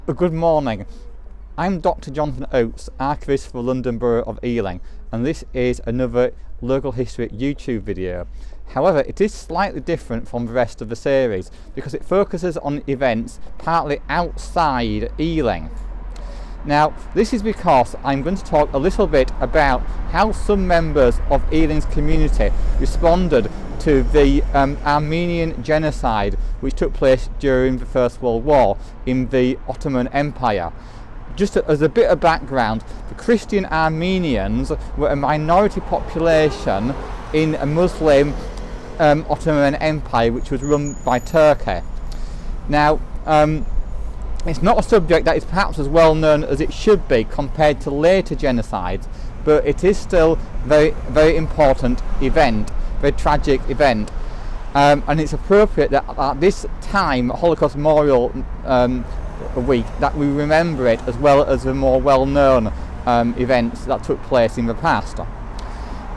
Good morning. I'm Dr. Jonathan Oates, Archivist for London Borough of Ealing, and this is another local history YouTube video. However, it is slightly different from the rest of the series because it focuses on events partly outside Ealing. Now, this is because I'm going to talk a little bit about how some members of Ealing's community responded to the Armenian Genocide which took place during the First World War in the Ottoman Empire. Just as a bit of background, the Christian Armenians were a minority population in a Muslim Ottoman Empire which was run by Turkey. Now, it's not a subject that is perhaps as well known as it should be compared to later genocides, but it is still a very important event, very tragic event, and it's appropriate that at this time, Holocaust Memorial week, that we remember it as well as the more well-known events that took place in the past.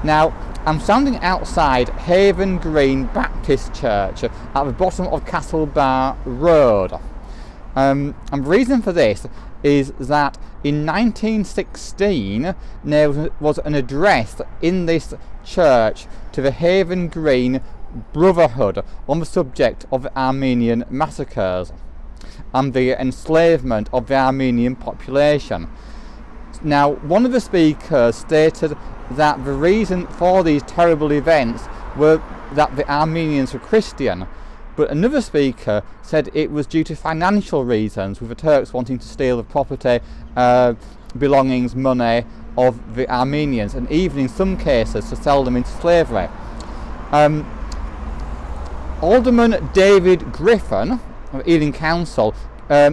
Now, I'm standing outside Haven Green Baptist Church at the bottom of Castle Bar Road. And the reason for this is that in 1916 there was an address in this church to the Haven Green Brotherhood on the subject of the Armenian massacres and the enslavement of the Armenian population. Now, one of the speakers stated that the reason for these terrible events were that the Armenians were Christian, but another speaker said it was due to financial reasons, with the Turks wanting to steal the property, belongings, money of the Armenians, and even in some cases to sell them into slavery. Alderman David Griffin of Ealing Council,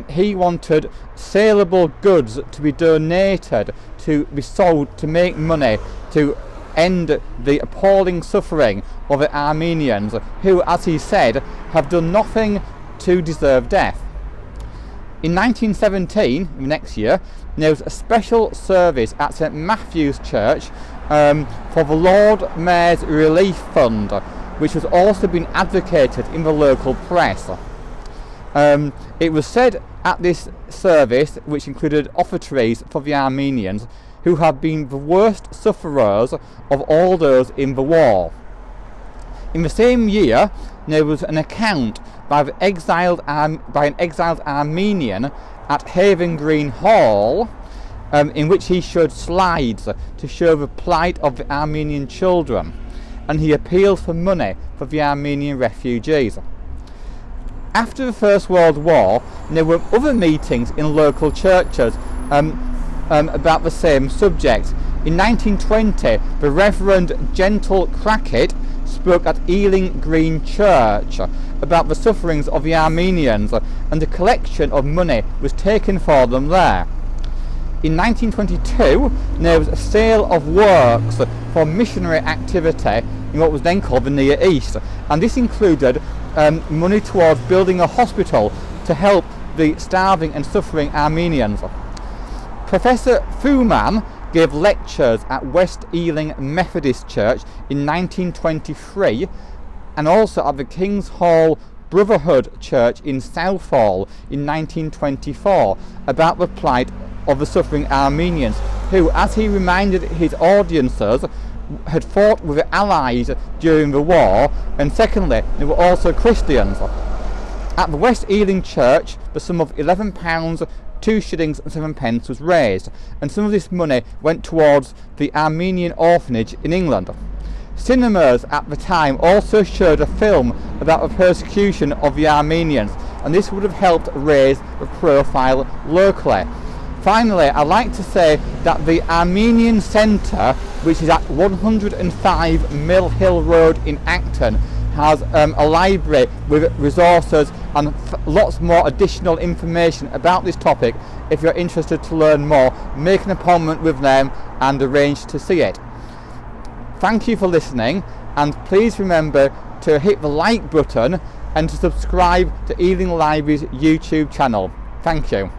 he wanted saleable goods to be donated, to be sold to make money, to end the appalling suffering of the Armenians, who, as he said, have done nothing to deserve death. In 1917, the next year, there was a special service at St Matthew's Church for the Lord Mayor's Relief Fund, which was also being advocated in the local press. It was said at this service, which included offertories for the Armenians, who have been the worst sufferers of all those in the war. In the same year, there was an account by an exiled Armenian at Haven Green Hall, in which he showed slides to show the plight of the Armenian children, and he appealed for money for the Armenian refugees. After the First World War, there were other meetings in local churches about the same subject. In 1920, the Reverend Gentle Crackett spoke at Ealing Green Church about the sufferings of the Armenians, and a collection of money was taken for them there. In 1922, there was a sale of works for missionary activity in what was then called the Near East, and this included money towards building a hospital to help the starving and suffering Armenians. Professor Fuman gave lectures at West Ealing Methodist Church in 1923, and also at the King's Hall Brotherhood Church in Southall in 1924 about the plight of the suffering Armenians, who, as he reminded his audiences, had fought with the Allies during the war, and secondly, they were also Christians. At the West Ealing Church, the sum of £11, 2 shillings and 7 pence was raised, and some of this money went towards the Armenian orphanage in England. Cinemas at the time also showed a film about the persecution of the Armenians, and this would have helped raise the profile locally. Finally, I'd like to say that the Armenian Centre, which is at 105 Mill Hill Road in Acton, has a library with resources and lots more additional information about this topic. If you're interested to learn more, make an appointment with them and arrange to see it. Thank you for listening, and please remember to hit the like button and to subscribe to Ealing Library's YouTube channel. Thank you.